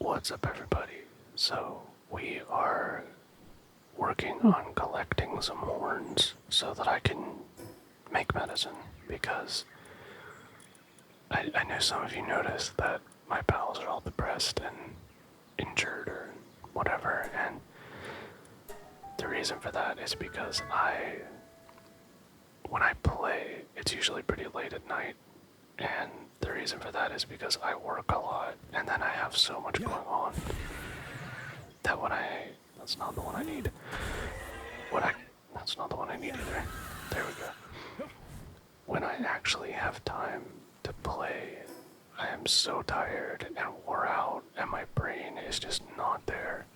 What's up, everybody? So, we are working on collecting some horns so that I can make medicine because I know some of you noticed that my pals are all depressed and injured or whatever, and the reason for that is because when I play, it's usually pretty late at night, and the reason for that is because I work a lot and then I have so much going on that that's not the one I need. That's not the one I need either. There we go. When I actually have time to play, I am so tired and wore out and my brain is just not there.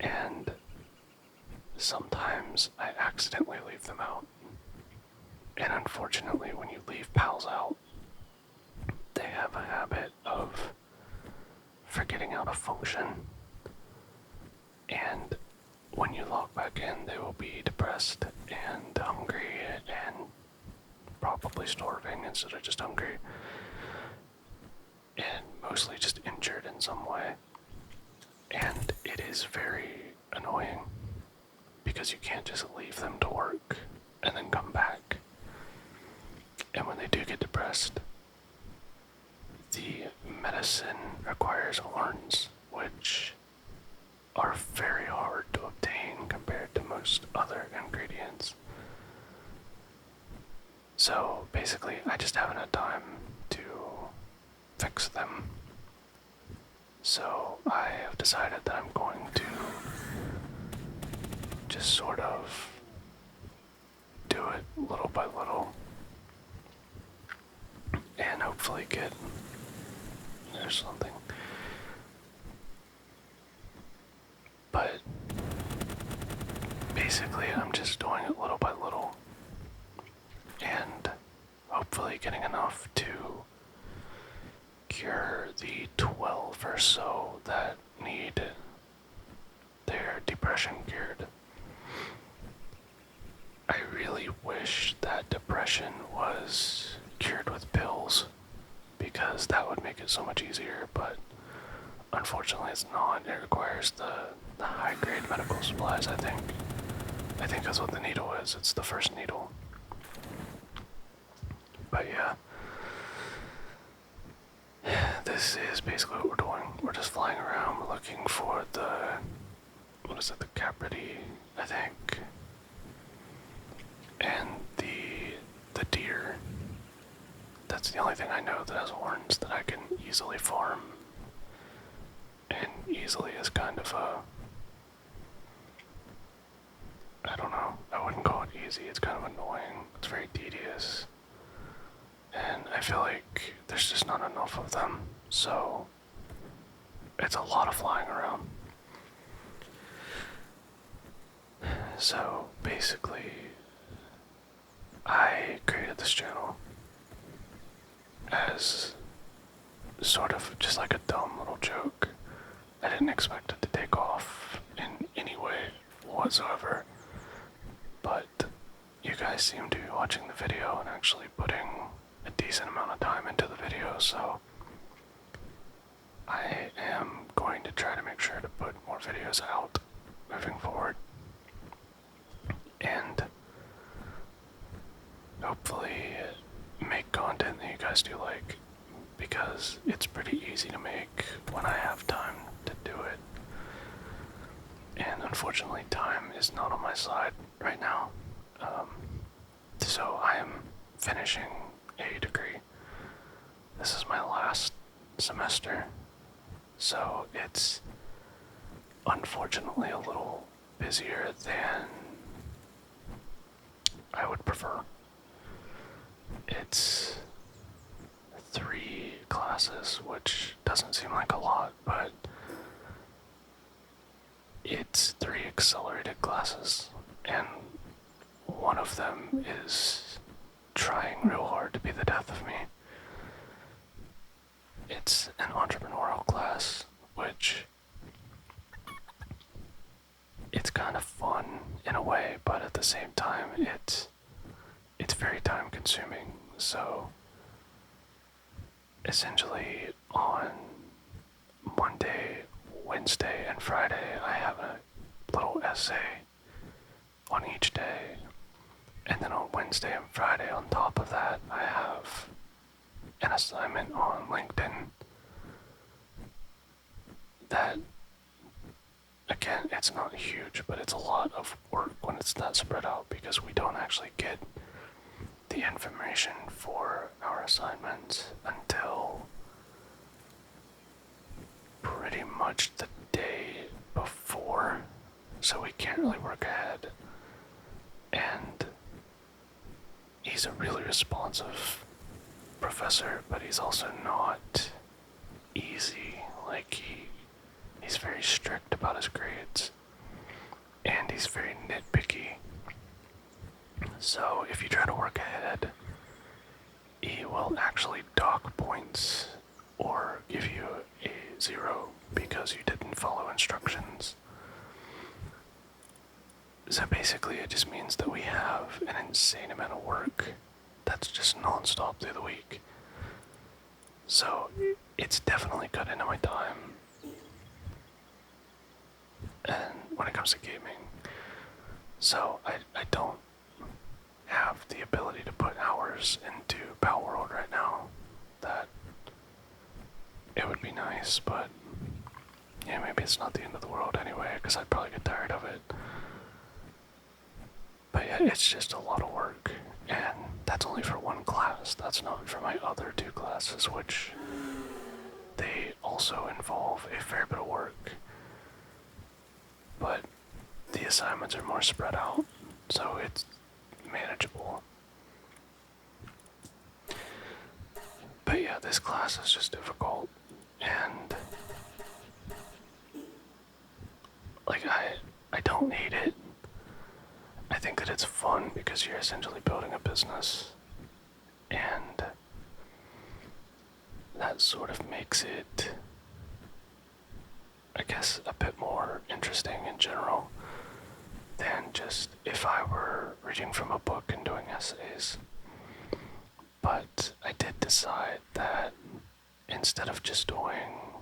And sometimes I accidentally leave them out. And unfortunately, when you leave pals out, they have a habit of forgetting how to function. And when you log back in, they will be depressed and hungry and probably starving instead of just hungry. And mostly just injured in some way. And it is very annoying because you can't just leave them to work and then come back. And when they do get depressed, the medicine requires horns, which are very hard to obtain compared to most other ingredients. So basically, I just haven't had time to fix them. So I have decided that I'm going to just sort of do it little by little and hopefully there's something. But basically I'm just doing it little by little and hopefully getting enough to cure the 12 or so that need their depression cured. I really wish that depression was cured with pills because that would make it so much easier, but unfortunately it's not. It requires the high-grade medical supplies, I think. I think that's what the needle is. It's the first needle. But yeah. This is basically what we're doing. We're just flying around looking for the caprity, I think. And the deer. That's the only thing I know that has horns that I can easily farm. And easily is kind of I don't know, I wouldn't call it easy, it's kind of annoying, it's very tedious. And I feel like there's just not enough of them, so it's a lot of flying around. So basically, I created this channel as sort of just like a dumb little joke. I didn't expect it to take off in any way whatsoever, but you guys seem to be watching the video and actually putting a decent amount of time into the video, so I am going to try to make sure to put more videos out moving forward, and hopefully make content that you guys do like, because it's pretty easy to make when I have time to do it. And unfortunately, time is not on my side right now. So I am finishing a degree. This is my last semester, so it's unfortunately a little busier than I would prefer. It's 3 classes, which doesn't seem like a lot, but it's 3 accelerated classes, and one of them is trying real hard to be the death of me. It's an entrepreneurial class, which it's kind of fun in a way, but at the same time it's very time consuming. So essentially on Monday Wednesday and Friday, I have a little essay on each day. And then on Wednesday and Friday, on top of that, I have an assignment on LinkedIn that, again, it's not huge, but it's a lot of work when it's that spread out because we don't actually get the information for our assignments until pretty much the day before, so we can't really work ahead. And he's a really responsive professor, but he's also not easy. Like, he's very strict about his grades, and he's very nitpicky. So if you try to work ahead, he will actually dock points or give you a 0 because you didn't follow instructions. So basically it just means that we have an insane amount of work that's just non-stop through the week. So it's definitely cut into my time. And when it comes to gaming, so I don't have the ability to put hours into Palworld right now. That it would be nice, but yeah, maybe it's not the end of the world anyway, because I'd probably get tired of it. But yeah, it's just a lot of work, and that's only for one class. That's not for my other 2 classes, which they also involve a fair bit of work. But the assignments are more spread out, so it's manageable. But yeah, this class is just difficult, and like I don't hate it. I think that it's fun because you're essentially building a business, and that sort of makes it, I guess, a bit more interesting in general than just if I were reading from a book and doing essays. But I did decide that instead of just doing,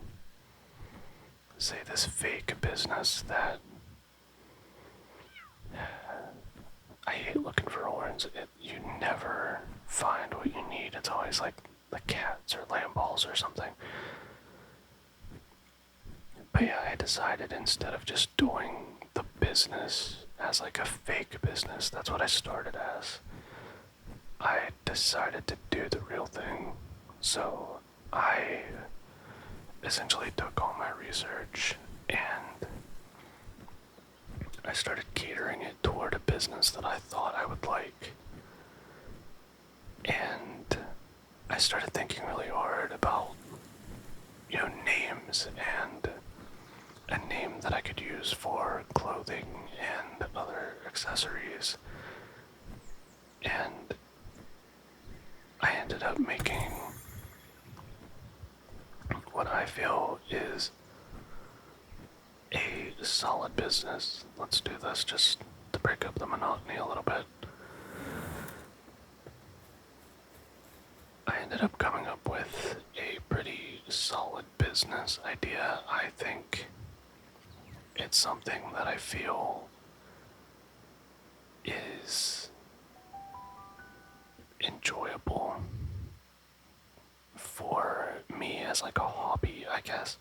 say, this fake business that I hate looking for horns. You never find what you need. It's always like the cats or lamb balls or something. But yeah, I decided instead of just doing the business as like a fake business, that's what I started as, I decided to do the real thing. So I essentially took all my research and I started catering it toward a business that I thought I would like. And I started thinking really hard about, names and a name that I could use for clothing and other accessories. And I ended up making what I feel is a solid business. Let's do this just to break up the monotony a little bit. I ended up coming up with a pretty solid business idea. I think it's something that I feel is enjoyable for me as like a hobby, I guess.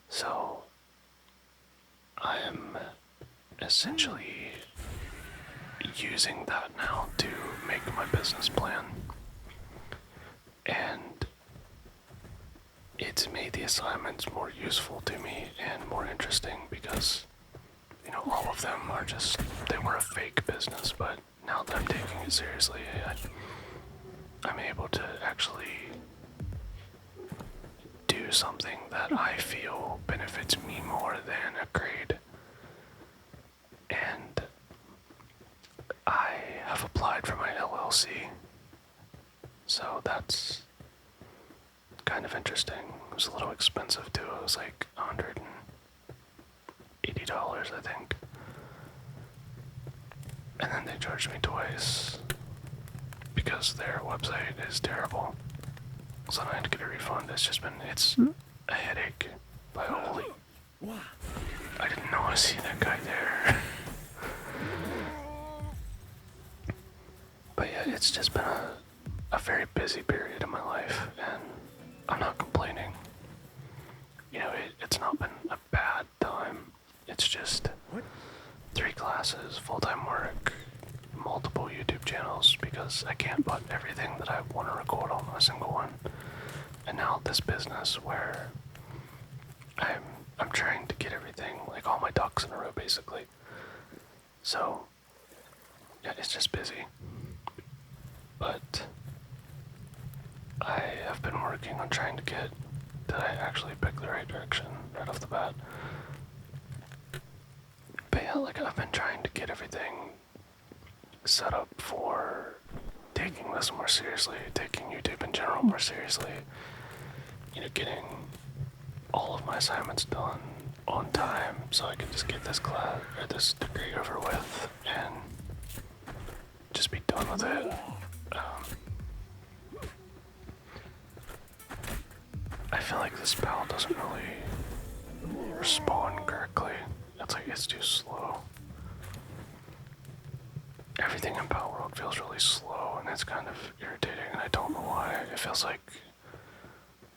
So I am essentially using that now to make my business plan. And it's made the assignments more useful to me and more interesting because, all of them are just, they were a fake business, but now that I'm taking it seriously, I'm able to actually do something that I feel benefits me more than a grade. And I have applied for my LLC, so that's kind of interesting. It was a little expensive too. It was like $180, I think. And then they charged me twice because their website is terrible. So I had to get a refund. It's a headache. But holy see that guy there. But yeah, it's just been a very busy period in my life, and I'm not complaining. You know, it's not been a bad time. It's just 3 classes, full-time work, multiple YouTube channels, because I can't put everything that I want to record on a single one. And now this business where I'm trying to get everything, like all my ducks in a row, basically. So yeah, it's just busy. But I have been working on trying to get, did I actually pick the right direction right off the bat? But yeah, like I've been trying to get everything set up for taking this more seriously, taking YouTube in general more seriously. You know, getting all of my assignments done on time so I can just get this class or this degree over with and just be done with it. I feel like this PAL doesn't really respond correctly. It's like it's too slow. Everything in Palworld feels really slow and it's kind of irritating, and I don't know why. It feels like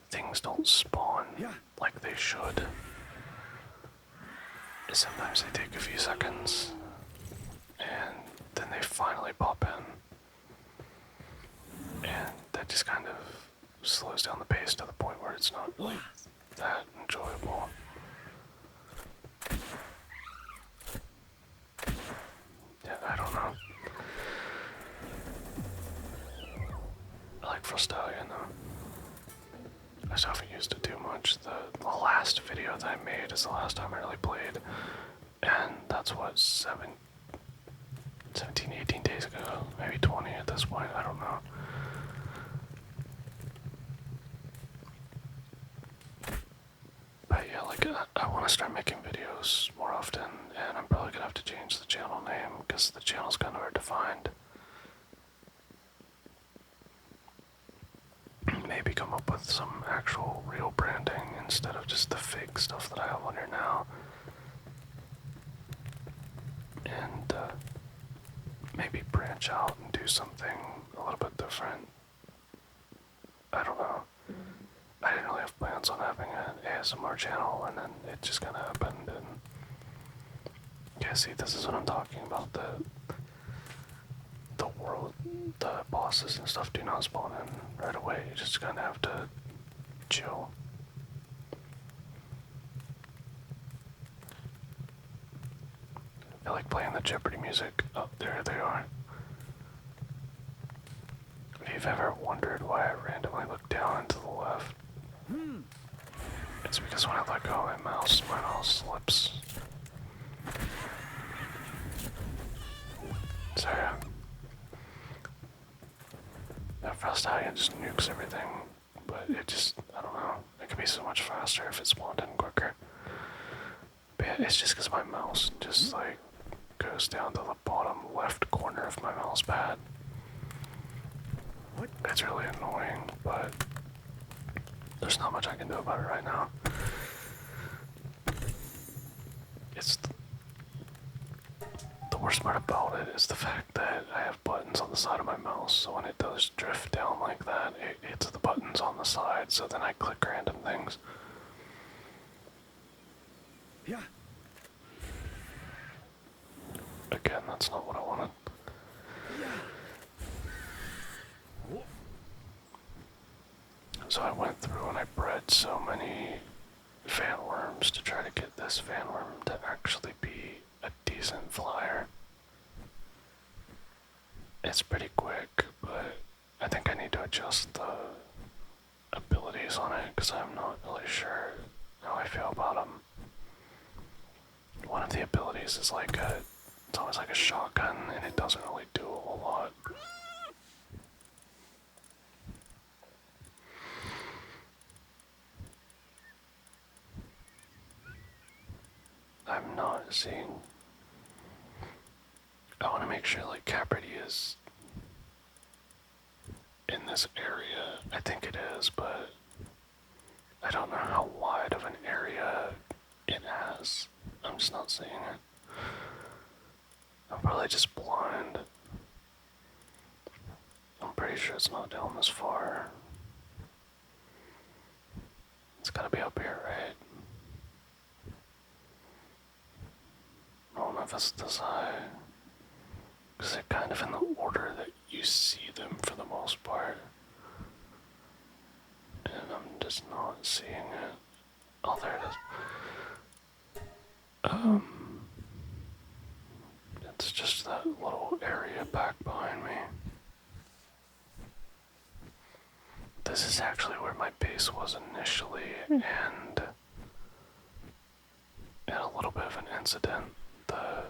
things don't spawn like they should. Sometimes they take a few seconds and then they finally pop in. And that just kind of slows down the pace to the point where it's not like that enjoyable. Yeah, I don't know. I like Frostallion though. I just haven't used it too much. The last video that I made is the last time I really played. And that's what, 17, 18 days ago, maybe 20 at this point, I don't know. But yeah, like, I want to start making videos more often, and I'm probably gonna have to change the channel name, because the channel's kind of hard to find. Maybe come up with some actual real branding instead of just the fake stuff that I have on here now. And maybe branch out and do something a little bit different. I don't know. I didn't really have plans on having an ASMR channel, and then it just kind of happened. And yeah, see, this is what I'm talking about. The world, the bosses and stuff do not spawn in right away. You just kind of have to chill. I like playing the Jeopardy music. Oh, there they are. If you've ever wondered why I randomly look down and to the left, it's because when I let go of my mouse slips. So yeah. That Frostallion just nukes everything, but it just, I don't know, it could be so much faster if it spawned in quicker. But yeah, it's just because my mouse just like goes down to the bottom left corner of my mouse pad. It's really annoying, but there's not much I can do about it right now. It's the worst part about it is the fact that I have buttons on the side of my mouse, so when it does drift down like that, it hits the buttons on the side, so then I click random things. Yeah. Again, that's not what I wanted. So I went through and I bred so many fan worms to try to get this fan worm to actually be a decent flyer. It's pretty quick, but I think I need to adjust the abilities on it because I'm not really sure how I feel about them. One of the abilities is like it's always like a shotgun and it doesn't really do a whole lot. I'm not seeing. I want to make sure like Capridy is in this area. I think it is, but I don't know how wide of an area it has. I'm just not seeing. sure it's not down this far. It's gotta be up here, right? I don't know if it's this high. Because they're kind of in the order that you see them for the most part. And I'm just not seeing it. Oh, there it is. It's just that little area back behind me. This is actually where my base was initially, and had a little bit of an incident. I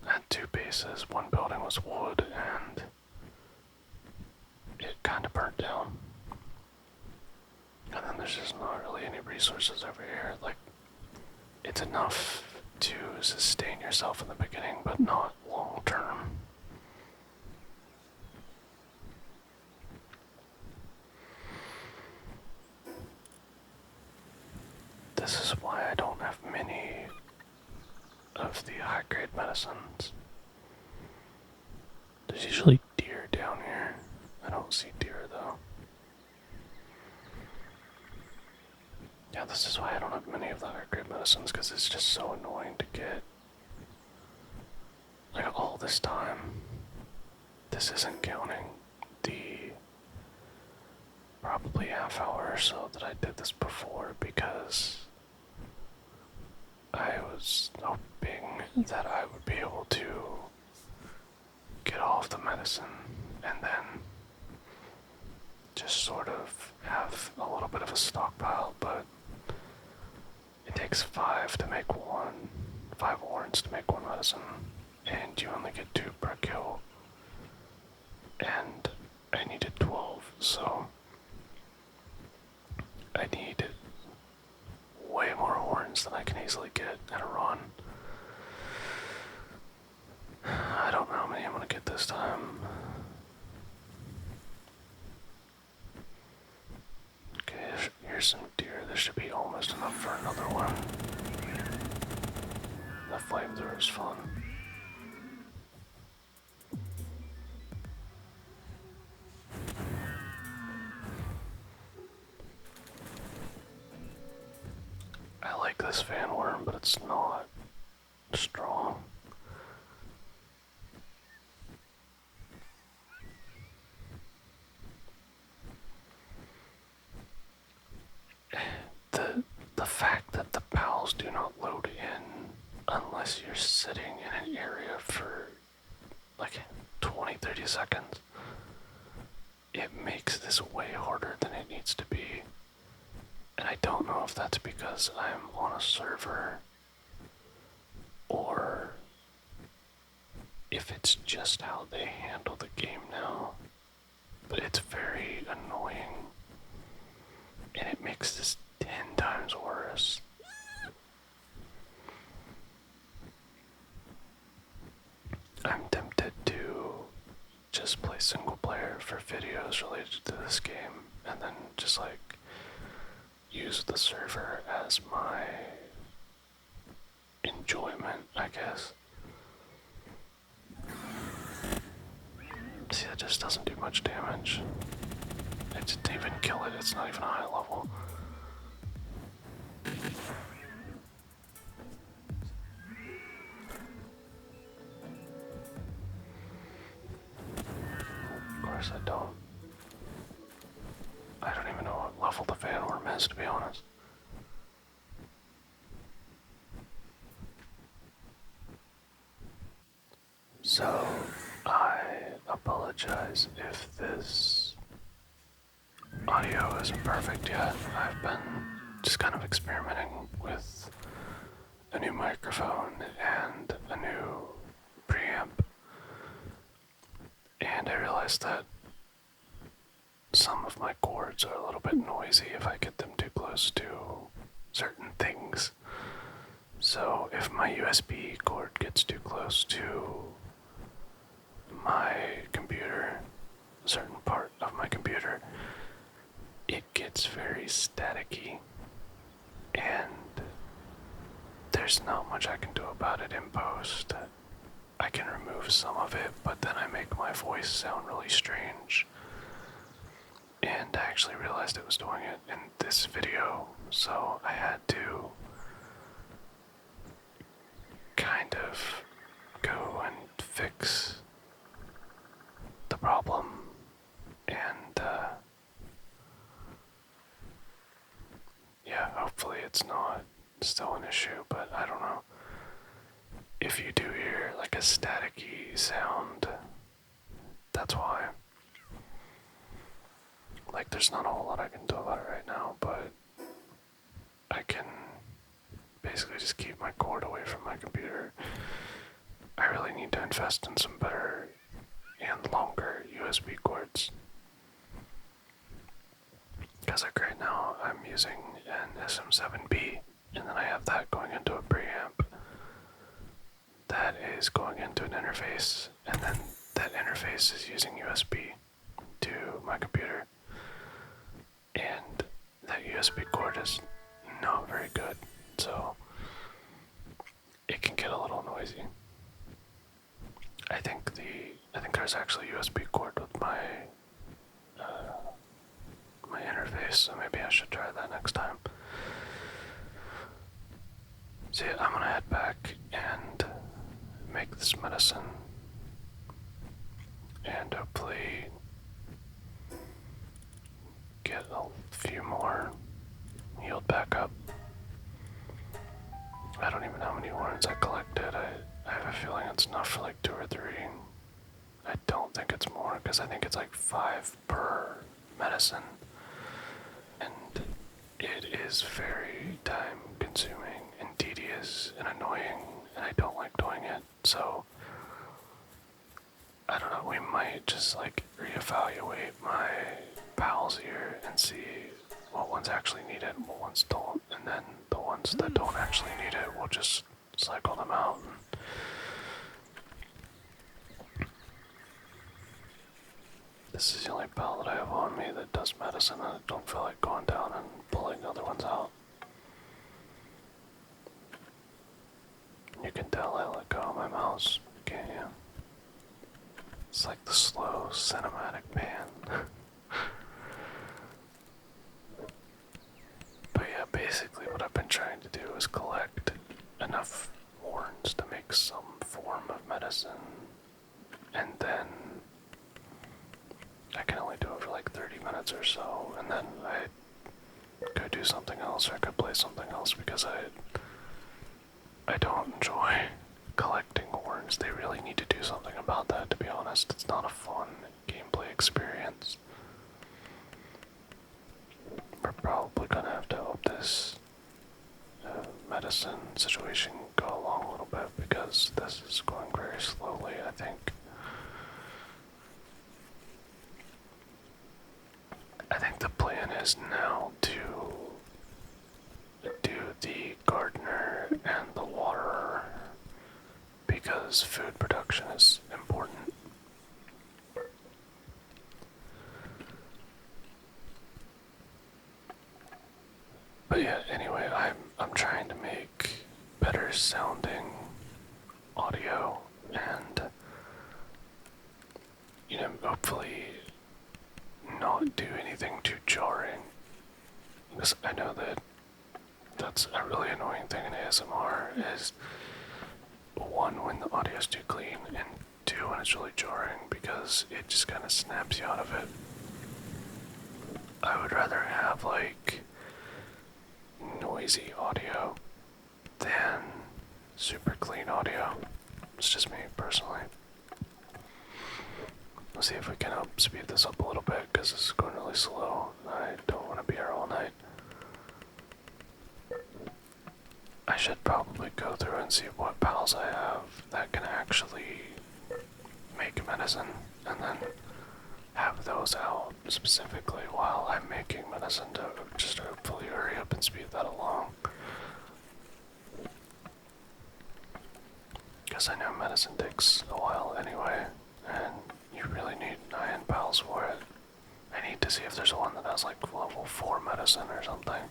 had two bases. One building was wood, and it kind of burnt down. And then there's just not really any resources over here. Like, it's enough to sustain yourself in the beginning, but not long term. This is why I don't have many of the high grade medicines. There's usually deer down here. I don't see deer though. Yeah, this is why I don't have many of the high grade medicines, because it's just so annoying to get. Like, all this time. This isn't counting the probably half hour or so that I did this before, because I was hoping that I would be able to get off the medicine and then just sort of have a little bit of a stockpile, but it takes 5 to make one, 5 horns to make one medicine, and you only get 2 per kill, and I needed 12, so I need way more horns than I can easily get in a run. I don't know how many I'm gonna get this time. Okay, here's some deer. This should be almost enough for another one. The flamethrower is fun. I like this fan worm, but it's not strong. The fact that the pals do not load in unless you're sitting in an area for like 20-30 seconds, it makes this way harder than it needs to be. And I don't know if that's because I'm on a server or if it's just how they handle the game now. But it's very annoying, and it makes this 10 times worse. I'm tempted to just play single player for videos related to this game, and then just like use the server as my enjoyment, I guess. See, that just doesn't do much damage. It didn't even kill it, it's not even a high level. Of course I don't even know what level the fan worm is, to be honest. So, I apologize if this audio isn't perfect yet. I've been just kind of experimenting with a new microphone and a new preamp, and I realized that some of my cords are a little bit noisy if I get them too close to certain things. So if my USB cord gets too close to my computer, a certain part of my computer, it gets very staticky, and there's not much I can do about it in post. I can remove some of it, but then I make my voice sound really strange. And I actually realized it was doing it in this video, so I had to kind of go and fix the problem, and yeah, hopefully it's not still an issue, but I don't know. If you do hear like a staticky sound, that's why. Like, there's not a whole lot I can do about it right now, but I can basically just keep my cord away from my computer. I really need to invest in some better and longer USB cords. Because like right now, I'm using an SM7B, and then I have that going into a preamp. That is going into an interface, and then that interface is using USB to my computer. And that USB cord is not very good, so it can get a little noisy. I think there's actually a USB cord with my my interface, so maybe I should try that next time. So yeah, I'm gonna head back and make this medicine, and hopefully get a few more healed back up. I don't even know how many horns I collected. I have a feeling it's enough for like 2 or 3. I don't think it's more, because I think it's like 5 per medicine. And it is very time consuming and tedious and annoying, and I don't like doing it. So I don't know, we might just like reevaluate my pals here and see what ones actually need it and what ones don't, and then the ones that don't actually need it, we'll just cycle them out. This is the only pal that I have on me that does medicine, and I don't feel like going down and pulling other ones out. You can tell I let go of my mouse, can't you? It's like the slow cinematic pan. But yeah, basically what I've been trying to do is collect enough horns to make some form of medicine, and then I can only do it for like 30 minutes or so, and then I go do something else, or I could play something else, because I don't enjoy collecting horns. They really need to do something about that, to be honest. It's not a fun gameplay experience. We're probably gonna have to help this medicine situation go along a little bit, because this is going very slowly, I think. I think the plan is now to do the gardener and the waterer, because food production is important. But yeah, anyway, I'm trying to make better sounding audio, and hopefully not do anything too jarring, because I know that that's a really annoying thing in ASMR, is 1, when the audio is too clean, and 2, when it's really jarring, because it just kind of snaps you out of it. I would rather have like noisy audio than super clean audio. It's just me personally. Let's see if we can help speed this up a little bit, because this is going really slow. I don't want to be here all night. I should probably go through and see what pals I have that can actually make medicine, and then have those out specifically while I'm making medicine, to just hopefully hurry up and speed that along. Because I know medicine takes a while anyway, and you really need 9 pals for it. I need to see if there's one that has like level 4 medicine or something.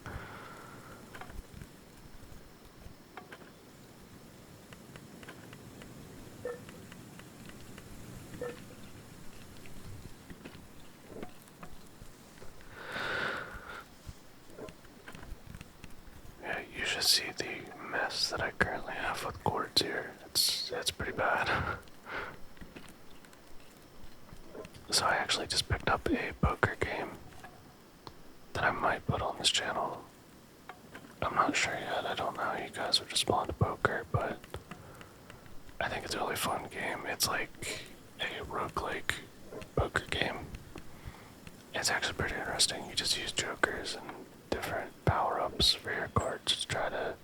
should see the mess that I currently have with cords here. It's pretty bad. So I actually just picked up a poker game that I might put on this channel. I'm not sure yet. I don't know how you guys would respond to poker, but I think it's a really fun game. It's like a roguelike poker game. It's actually pretty interesting. You just use jokers and different power-ups for your cards to try to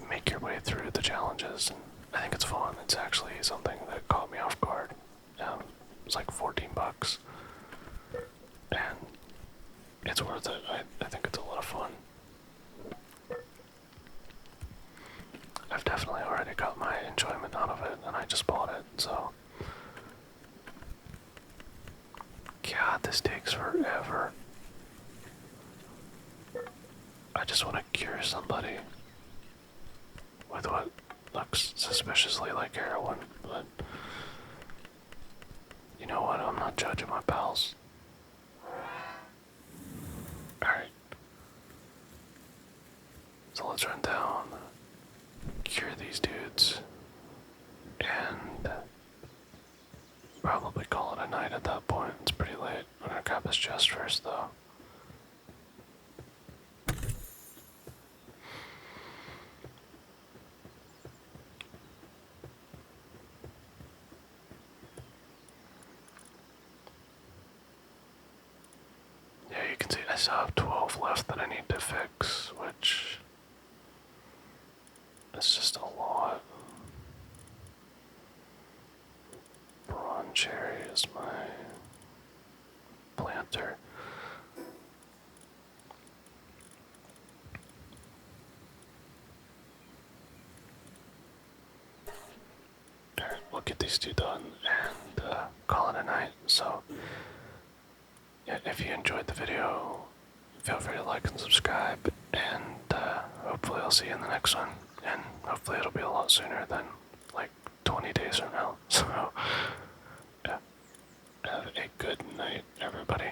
make your way through the challenges, and I think it's fun. It's actually something that caught me off guard. It's like 14 bucks, and it's worth it. I think it's a lot of fun. I've definitely already got my enjoyment out of it, and I just bought it, so. God, this takes forever. I just want to cure somebody with what looks suspiciously like heroin, but you know what? I'm not judging my pals. Alright. So let's run down, cure these dudes, and probably call it a night at that point. It's pretty late. I'm gonna grab his chest first, though. Yeah, you can see I still have 12 left that I need to fix, which is just a lot. Bronze cherry is my planter. Alright, we'll get these two done and call it a night. So, yeah, if you enjoyed the video, feel free to like and subscribe, and hopefully I'll see you in the next one. And hopefully it'll be a lot sooner than like 20 days from now. So, yeah, have a good night, everybody.